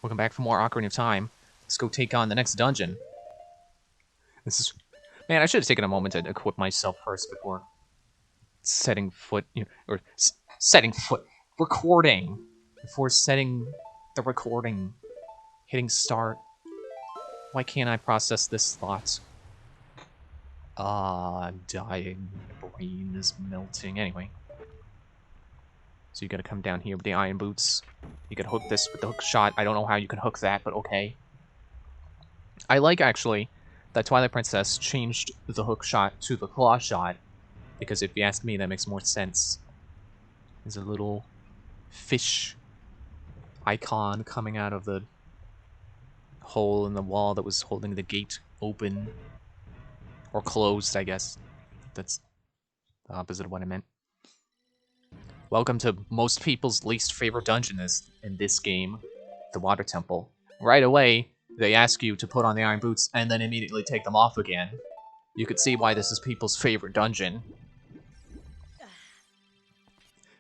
Welcome back for more Ocarina of Time. Let's go take on the next dungeon. This is... Man, I should have taken a moment to equip myself first before setting foot... setting foot... Recording! Before setting the recording. Hitting start. Why can't I process this thought? I'm dying. My brain is melting. Anyway. So you gotta come down here with the iron boots. You can hook this with the hook shot. I don't know how you can hook that, but okay. I like, actually, that Twilight Princess changed the hook shot to the claw shot. Because if you ask me, that makes more sense. There's a little fish icon coming out of the hole in the wall that was holding the gate open. Or closed, I guess. That's the opposite of what I meant. Welcome to most people's least favorite dungeon in this game, the Water Temple. Right away, they ask you to put on the iron boots and then immediately take them off again. You could see why this is people's favorite dungeon.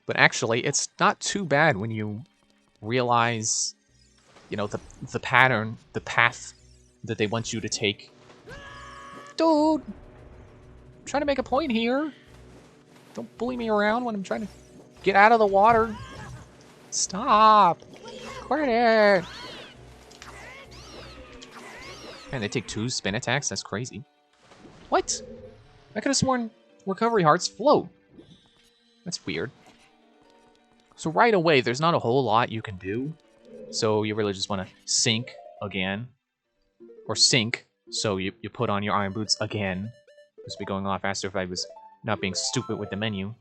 But actually, it's not too bad when you realize, you know, the pattern, the path that they want you to take. Dude! I'm trying to make a point here. Don't bully me around when I'm trying to get out of the water. Stop! Quit it! Man, they take 2 spin attacks? That's crazy. What? I could have sworn recovery hearts float. That's weird. So right away, there's not a whole lot you can do. So you really just want to sink again. Or sink. So you put on your iron boots again. This would be going a lot faster if I was not being stupid with the menu.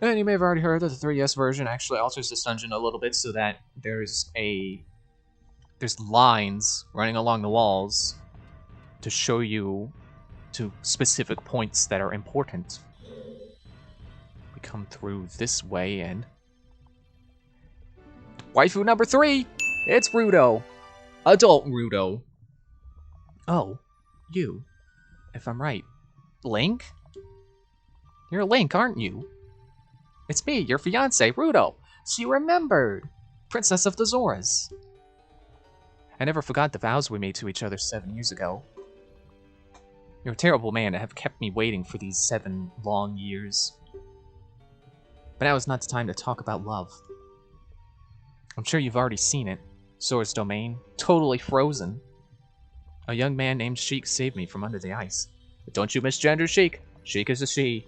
And you may have already heard that the 3DS version actually alters this dungeon a little bit so that there's lines running along the walls to show you to specific points that are important. We come through this way and... Waifu number 3! It's Rudo! Adult Rudo. Oh, you. If I'm right. Link? You're Link, aren't you? It's me, your fiancé, Rudo. She remembered. Princess of the Zoras. I never forgot the vows we made to each other 7 years ago. You're a terrible man to have kept me waiting for these 7 long years. But now is not the time to talk about love. I'm sure you've already seen it. Zora's domain, totally frozen. A young man named Sheik saved me from under the ice. But don't you misgender Sheik. Sheik is a she.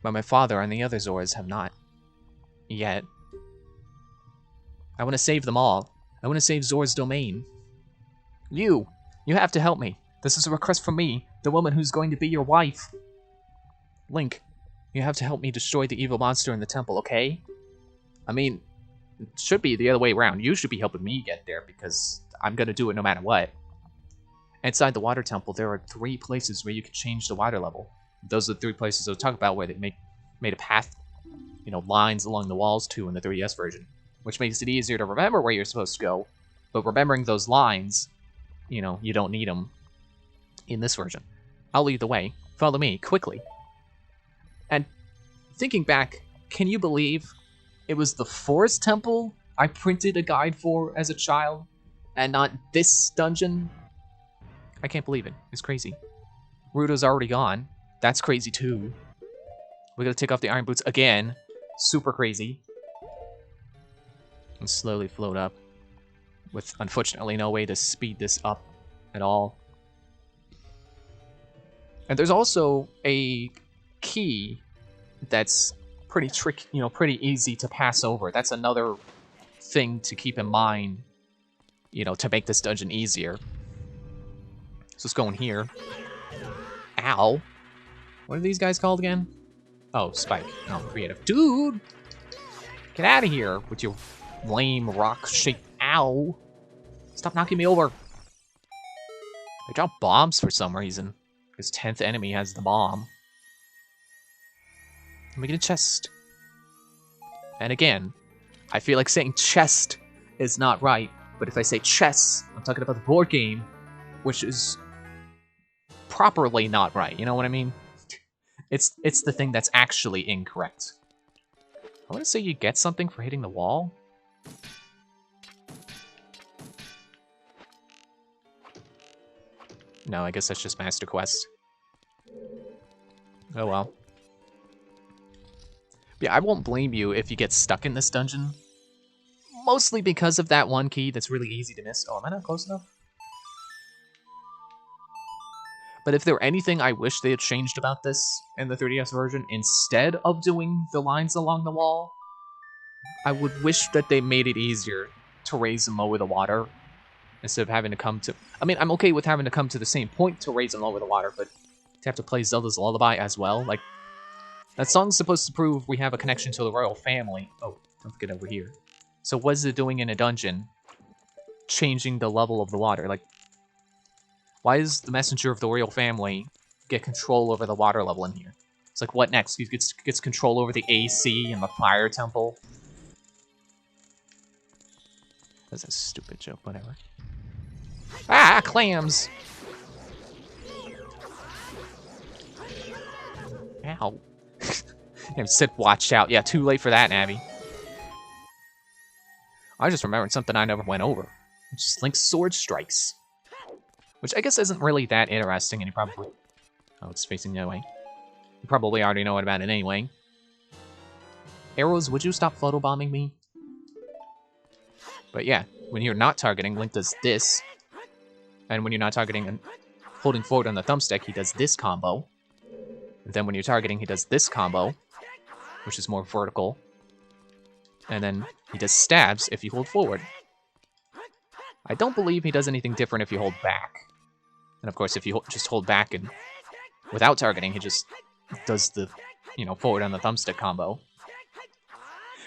But my father and the other Zoras have not. Yet. I want to save them all. I want to save Zora's domain. You have to help me. This is a request from me, the woman who's going to be your wife. Link, you have to help me destroy the evil monster in the temple, okay? I mean, it should be the other way around. You should be helping me get there because I'm going to do it no matter what. Inside the water temple, there are 3 places where you can change the water level. Those are the 3 places I'll talk about where they made a path, you know, lines along the walls too in the 3DS version, which makes it easier to remember where you're supposed to go. But remembering those lines, you know, you don't need them in this version. I'll lead the way. Follow me, quickly. And thinking back, can you believe it was the Forest Temple I printed a guide for as a child, and not this dungeon? I can't believe it. It's crazy. Rudo's already gone. That's crazy too. We gotta take off the iron boots again. Super crazy. And slowly float up. With, unfortunately, no way to speed this up at all. And there's also a key that's pretty pretty easy to pass over. That's another thing to keep in mind, you know, to make this dungeon easier. So let's go in here. Ow. What are these guys called again? Oh, Spike. Oh, creative. Dude! Get out of here with your lame rock-shaped... Ow! Stop knocking me over. They drop bombs for some reason. His 10th enemy has the bomb. Let me get a chest. And again, I feel like saying chest is not right, but if I say chess, I'm talking about the board game, which is properly not right, you know what I mean? It's the thing that's actually incorrect. I want to say you get something for hitting the wall. No, I guess that's just Master Quest. Oh well. Yeah, I won't blame you if you get stuck in this dungeon. Mostly because of that one key that's really easy to miss. Oh, am I not close enough? But if there were anything I wish they had changed about this in the 3DS version, instead of doing the lines along the wall, I would wish that they made it easier to raise and lower the water instead of having to come to... I mean, I'm okay with having to come to the same point to raise and lower the water, but to have to play Zelda's Lullaby as well, like, that song's supposed to prove we have a connection to the royal family. Oh, don't forget over here. So what is it doing in a dungeon? Changing the level of the water. Like, why does the messenger of the royal family get control over the water level in here? It's like, what next? He gets control over the AC and the fire temple. That's a stupid joke, whatever. Ah, clams! Ow. I said watch out. Yeah, too late for that, Abby. I just remembered something I never went over. Which is Link's sword strikes. Which I guess isn't really that interesting, and you probably... Oh, it's facing the other way. You probably already know about it anyway. Arrows, would you stop photobombing me? But yeah, when you're not targeting, Link does this. And when you're not targeting and holding forward on the thumbstick, he does this combo. And then when you're targeting, he does this combo, which is more vertical. And then he does stabs if you hold forward. I don't believe he does anything different if you hold back. And of course, if you just hold back and without targeting, he just does the, you know, forward on the thumbstick combo.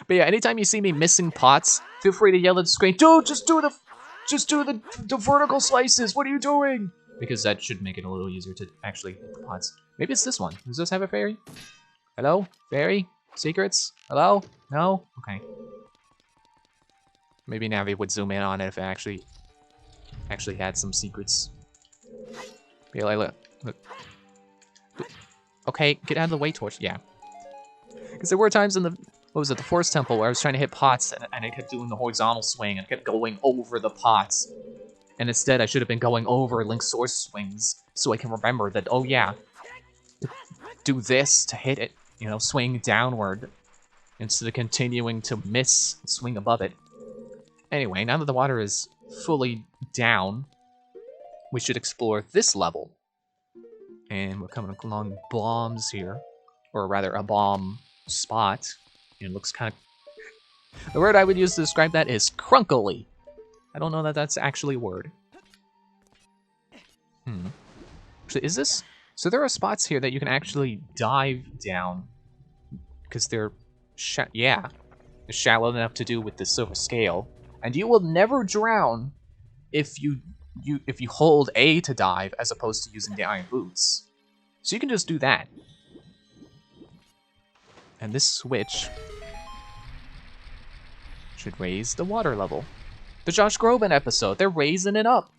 But yeah, anytime you see me missing pots, feel free to yell at the screen, dude, just do the vertical slices. What are you doing? Because that should make it a little easier to actually hit the pots. Maybe it's this one. Does this have a fairy? Hello? Fairy? Secrets? Hello? No? Okay. Maybe Navi would zoom in on it if it actually had some secrets. Be like, look. Okay, get out of the way, Torch. Yeah. Because there were times in the, what was it, the Forest Temple, where I was trying to hit pots and it kept doing the horizontal swing and it kept going over the pots. And instead, I should have been going over Link's sword swings so I can remember that, oh yeah, do this to hit it, you know, swing downward instead of continuing to miss, swing above it. Anyway, now that the water is fully down, we should explore this level. And we're coming along bombs here, or rather a bomb spot. It looks kind of... The word I would use to describe that is crunkly. I don't know that that's actually a word. Actually, is this... So there are spots here that you can actually dive down. Because they're... they're shallow enough to do with the silver scale. And you will never drown if you hold A to dive as opposed to using the iron boots. So you can just do that. And this switch should raise the water level. The Josh Groban episode, they're raising it up.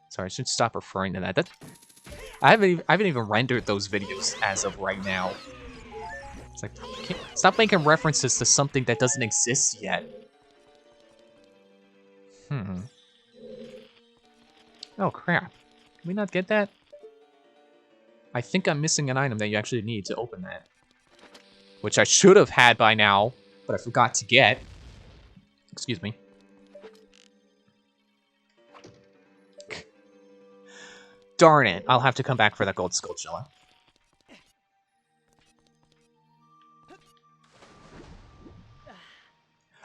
Sorry, I should stop referring to that. I haven't even rendered those videos as of right now. It's like, stop making references to something that doesn't exist yet. Oh crap. Can we not get that? I think I'm missing an item that you actually need to open that. Which I should have had by now, but I forgot to get. Excuse me. Darn it, I'll have to come back for that gold Skulltula.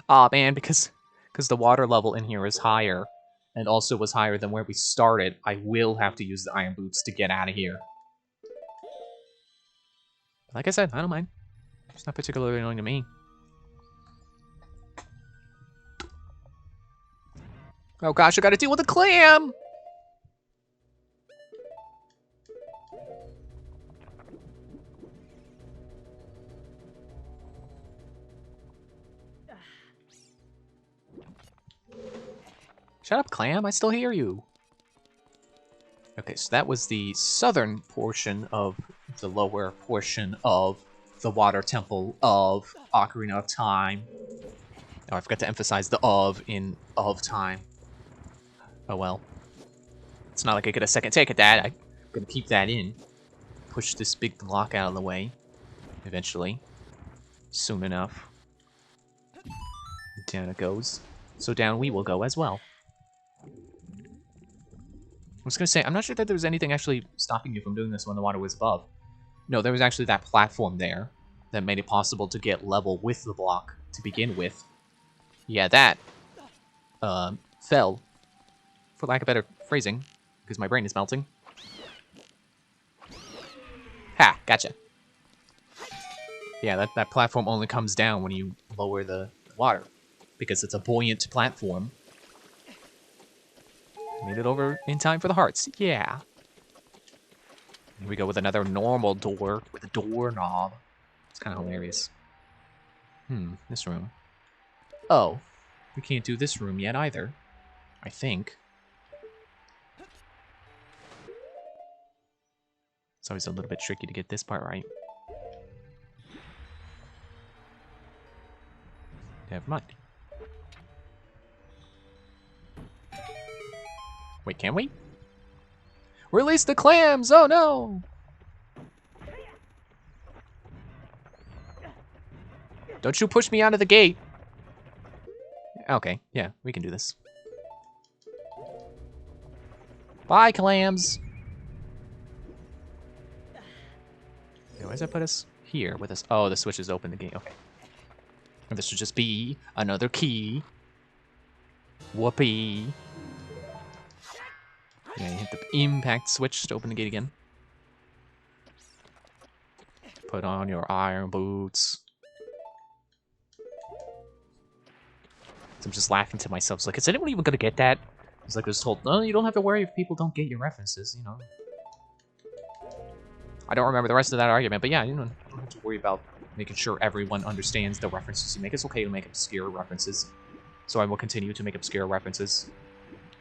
Aw, man, because the water level in here is higher, and also was higher than where we started, I will have to use the iron boots to get out of here. Like I said, I don't mind. It's not particularly annoying to me. Oh gosh, I gotta deal with a clam! Shut up, Clam. I still hear you. Okay, so that was the southern portion of the lower portion of the water temple of Ocarina of Time. Oh, I forgot to emphasize the of in of time. Oh well. It's not like I get a second take at that. I'm gonna keep that in. Push this big block out of the way. Eventually. Soon enough. Down it goes. So down we will go as well. I was gonna say, I'm not sure that there was anything actually stopping you from doing this when the water was above. No, there was actually that platform there that made it possible to get level with the block to begin with. Yeah, that fell, for lack of better phrasing, because my brain is melting. Ha, gotcha. Yeah, that platform only comes down when you lower the water, because it's a buoyant platform. Made it over in time for the hearts. Yeah. Here we go with another normal door with a doorknob. It's kind of hilarious. This room. Oh, we can't do this room yet either. I think. It's always a little bit tricky to get this part right. Never mind. Wait, can we? Release the clams! Oh no! Don't you push me out of the gate! Okay, yeah, we can do this. Bye, clams! Okay, why does that put us here with us? Oh, the switch is open the gate, okay. And this should just be another key. Whoopee. Yeah, you hit the impact switch to open the gate again. Put on your iron boots. So I'm just laughing to myself. It's like, is anyone even gonna get that? It's like I was told, no, you don't have to worry if people don't get your references, you know. I don't remember the rest of that argument, but yeah, you don't have to worry about making sure everyone understands the references you make. It's okay to make obscure references. So I will continue to make obscure references.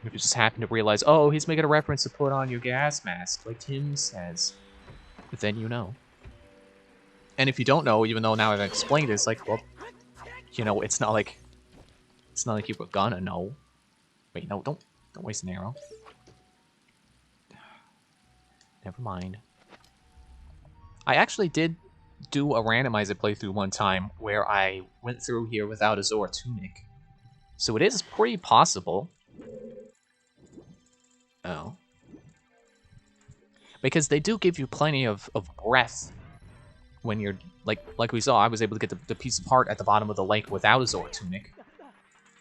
If you just happen to realize, oh, he's making a reference to put on your gas mask, like Tim says, then you know. And if you don't know, even though now I've explained it, it's like, well, you know, it's not like you were gonna know. Wait, no, don't waste an arrow. Never mind. I actually did do a randomizer playthrough one time where I went through here without a Zora tunic. So it is pretty possible. Oh. Because they do give you plenty of breath when you're, like we saw, I was able to get the piece of heart at the bottom of the lake without a Zora tunic.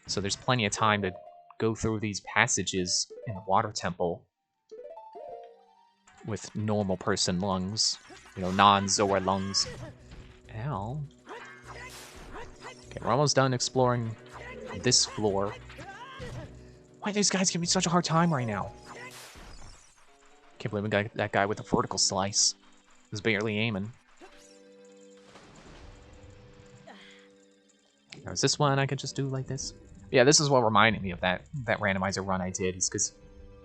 So there's plenty of time to go through these passages in the water temple with normal person lungs. You know, non-Zora lungs. Ow. Okay, we're almost done exploring this floor. Why are these guys giving me such a hard time right now? Can't believe we got that guy with the vertical slice. Was barely aiming. Now, is this one I could just do like this? Yeah, this is what reminded me of that randomizer run I did, is because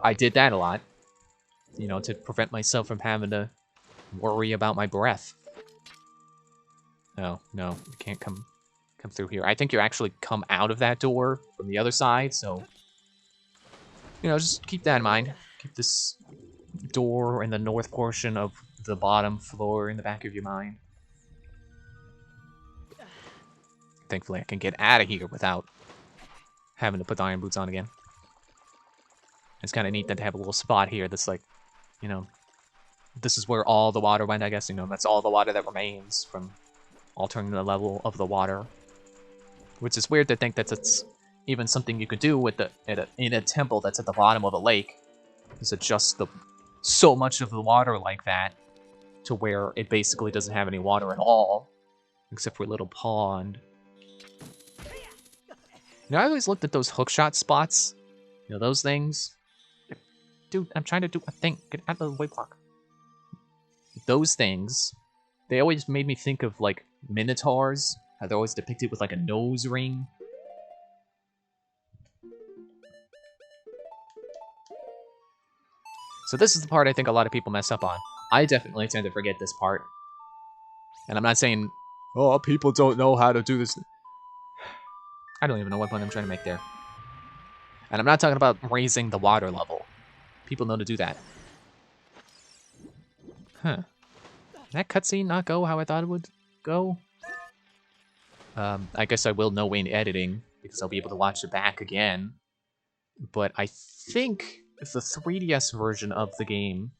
I did that a lot. You know, to prevent myself from having to worry about my breath. Oh, no, you can't come through here. I think you actually come out of that door from the other side, so... You know, just keep that in mind. Keep this door in the north portion of the bottom floor in the back of your mind. Thankfully, I can get out of here without having to put the iron boots on again. It's kind of neat that they have a little spot here that's like, you know, this is where all the water went, I guess. You know, that's all the water that remains from altering the level of the water. Which is weird to think that it's even something you could do with in a temple that's at the bottom of a lake. Is adjust so much of the water like that to where it basically doesn't have any water at all, except for a little pond. You know, I always looked at those hookshot spots. You know, those things. Dude, I'm trying to do a thing. Get out of the way, block. Those things, they always made me think of, like, minotaurs. How they're always depicted with, like, a nose ring. So this is the part I think a lot of people mess up on. I definitely tend to forget this part. And I'm not saying, oh, people don't know how to do this. I don't even know what point I'm trying to make there. And I'm not talking about raising the water level. people know to do that. Huh. Did that cutscene not go how I thought it would go? I guess I will know in editing, because I'll be able to watch it back again. But I think the 3DS version of the game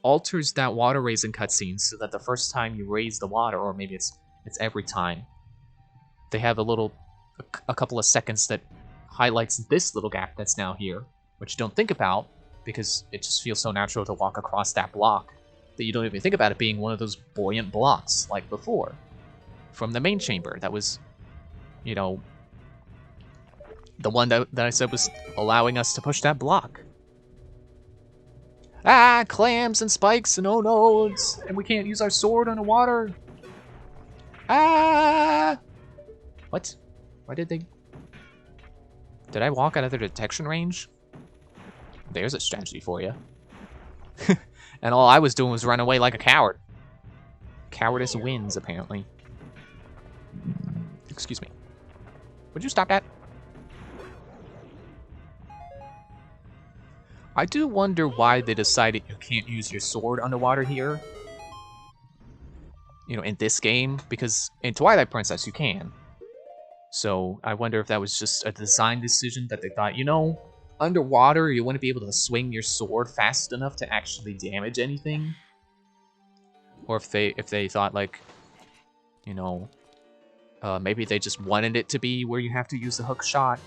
alters that water raising cutscene so that the first time you raise the water, or maybe it's every time, they have a couple of seconds that highlights this little gap that's now here, which you don't think about because it just feels so natural to walk across that block that you don't even think about it being one of those buoyant blocks like before from the main chamber. That was, you know, the one that I said was allowing us to push that block. Ah, clams and spikes and oh no, and we can't use our sword underwater. Ah! What? Why did they... Did I walk out of their detection range? There's a strategy for you. And all I was doing was run away like a coward. Cowardice wins, apparently. Excuse me. Would you stop that? I do wonder why they decided you can't use your sword underwater here. You know, in this game, because in Twilight Princess you can. So I wonder if that was just a design decision that they thought, you know, underwater you wouldn't be able to swing your sword fast enough to actually damage anything. Or if they thought like, you know, maybe they just wanted it to be where you have to use the hook shot.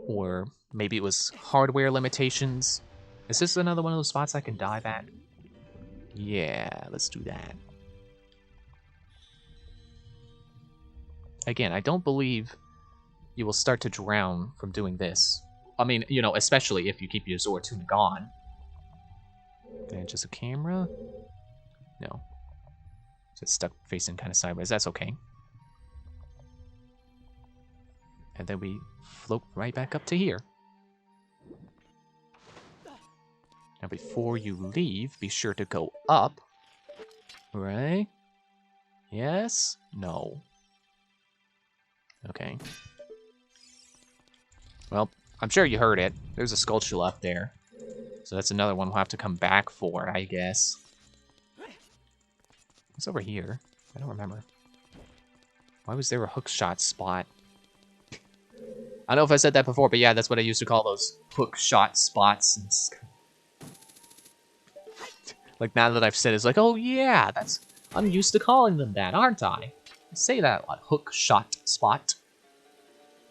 Or maybe it was hardware limitations. Is this another one of those spots I can dive at? Yeah, let's do that. Again, I don't believe you will start to drown from doing this. I mean, you know, especially if you keep your sword tunic on. And just a camera? No. It's stuck facing kind of sideways. That's okay. And then we float right back up to here. Now before you leave, be sure to go up. Right? Yes? No. Okay. Well, I'm sure you heard it. There's a sculpture up there. So that's another one we'll have to come back for, I guess. What's over here? I don't remember. Why was there a hook shot spot? I don't know if I said that before, but yeah, that's what I used to call those hook shot spots. Like, now that I've said it, it's like, oh yeah, I'm used to calling them that, aren't I? I say that a lot. Hook shot spot.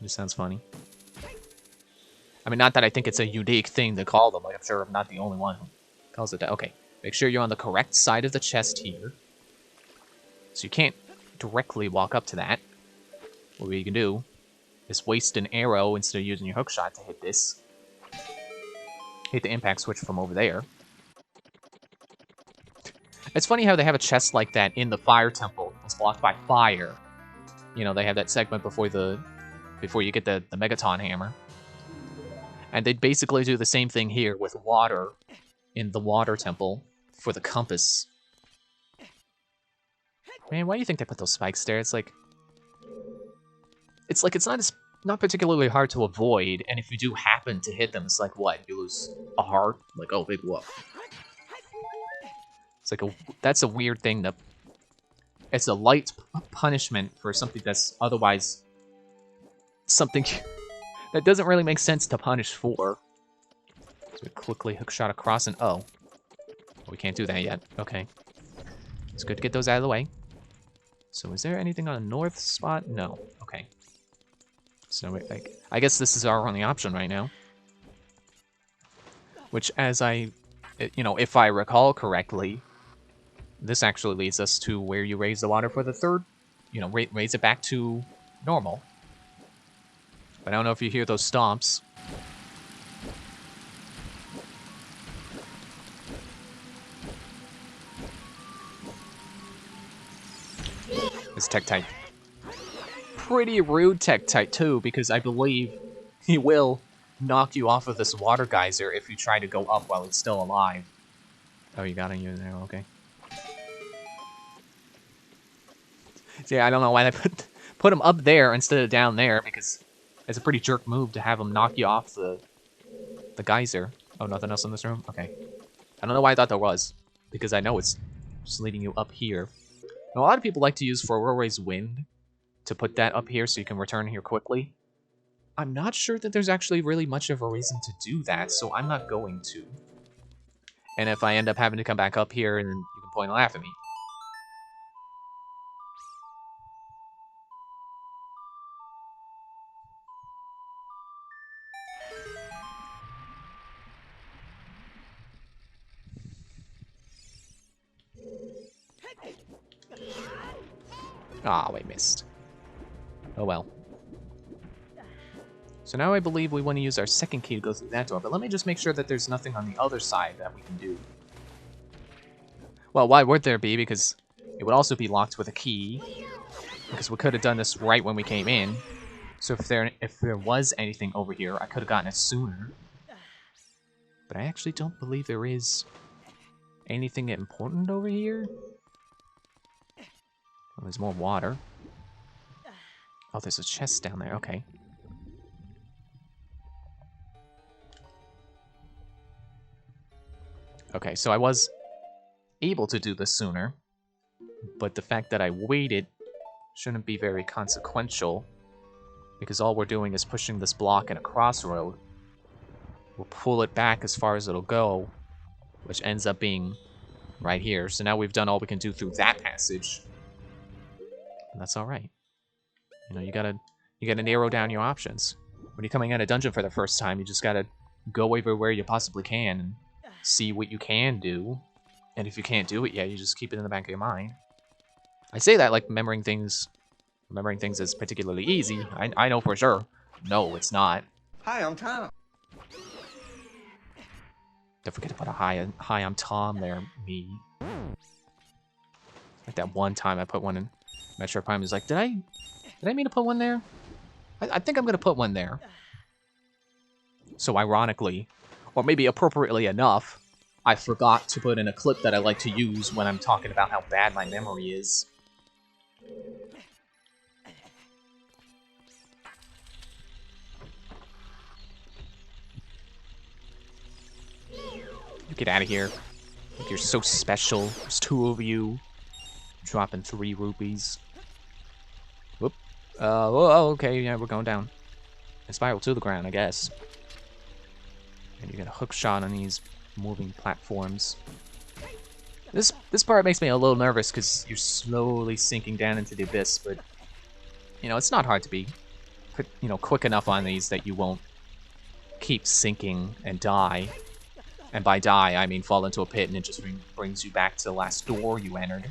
It just sounds funny. I mean, not that I think it's a unique thing to call them. Like, I'm sure I'm not the only one who calls it that. Okay, make sure you're on the correct side of the chest here. So you can't directly walk up to that. What you can do is waste an arrow instead of using your hook shot to hit this. Hit the impact switch from over there. It's funny how they have a chest like that in the fire temple. It's blocked by fire. You know, they have that segment before you get the Megaton hammer. And they'd basically do the same thing here with water in the water temple for the compass. Man, why do you think they put those spikes there? It's not particularly hard to avoid, and if you do happen to hit them, it's like, what? You lose a heart? Like, oh, big whoop. It's like that's a weird thing that... It's a light punishment for something that's otherwise... something that doesn't really make sense to punish for. So we quickly hook shot across and... Oh. We can't do that yet. Okay. It's good to get those out of the way. So is there anything on a north spot? No. Okay. So I guess this is our only option right now. Which, as if I recall correctly, this actually leads us to where you raise the water for the third, raise it back to normal. But I don't know if you hear those stomps. This Tektite. Pretty rude Tektite too, because I believe he will knock you off of this water geyser if you try to go up while it's still alive. Oh, you got it in there, okay. See, I don't know why they put him up there instead of down there, because it's a pretty jerk move to have him knock you off the A geyser. Oh, nothing else in this room? Okay. I don't know why I thought there was. Because I know it's just leading you up here. Now, a lot of people like to use Forore's Wind to put that up here so you can return here quickly. I'm not sure that there's actually really much of a reason to do that, so I'm not going to. And if I end up having to come back up here, then you can point and laugh at me. Ah, we missed. Oh well. So now I believe we want to use our second key to go through that door, but let me just make sure that there's nothing on the other side that we can do. Well, why would there be? Because it would also be locked with a key. Because we could have done this right when we came in. So if there was anything over here, I could have gotten it sooner. But I actually don't believe there is anything important over here. Oh, there's more water. Oh, there's a chest down there. Okay. Okay, so I was able to do this sooner, but the fact that I waited shouldn't be very consequential, because all we're doing is pushing this block in a crossroad. We'll pull it back as far as it'll go, which ends up being right here. So now we've done all we can do through that passage, and that's all right. You know, you gotta narrow down your options. When you're coming at a dungeon for the first time, you just gotta go everywhere you possibly can and see what you can do. And if you can't do it yet, you just keep it in the back of your mind. I say that like remembering things is particularly easy. I know for sure. No, it's not. Hi, I'm Tom. Don't forget to put a hi, I'm Tom there, me. Like that one time I put one in. Metro Prime is like, did I mean to put one there? I think I'm gonna put one there. So ironically, or maybe appropriately enough, I forgot to put in a clip that I like to use when I'm talking about how bad my memory is. Get out of here. Like you're so special. There's two of you. Dropping 3 rupees. Whoop. Oh, okay, yeah, we're going down. And spiral to the ground, I guess. And you get a hook shot on these moving platforms. This part makes me a little nervous because you're slowly sinking down into the abyss, but you know, it's not hard to be, you know, quick enough on these that you won't keep sinking and die. And by die, I mean fall into a pit and it just brings you back to the last door you entered.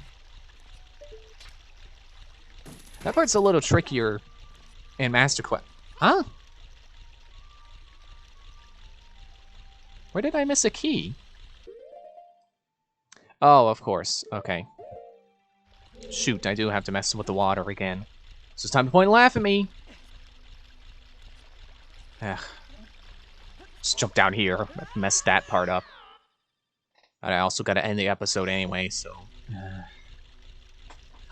That part's a little trickier in Master Quest. Huh? Where did I miss a key? Oh, of course. Okay. Shoot, I do have to mess with the water again. So it's time to point and laugh at me. Ugh. Just jump down here. Messed that part up. But I also gotta end the episode anyway, so...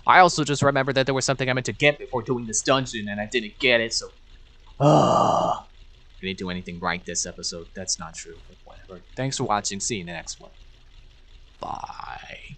I also just remembered that there was something I meant to get before doing this dungeon, and I didn't get it, so... I didn't do anything right this episode. That's not true, but whatever. Thanks for watching. See you in the next one. Bye.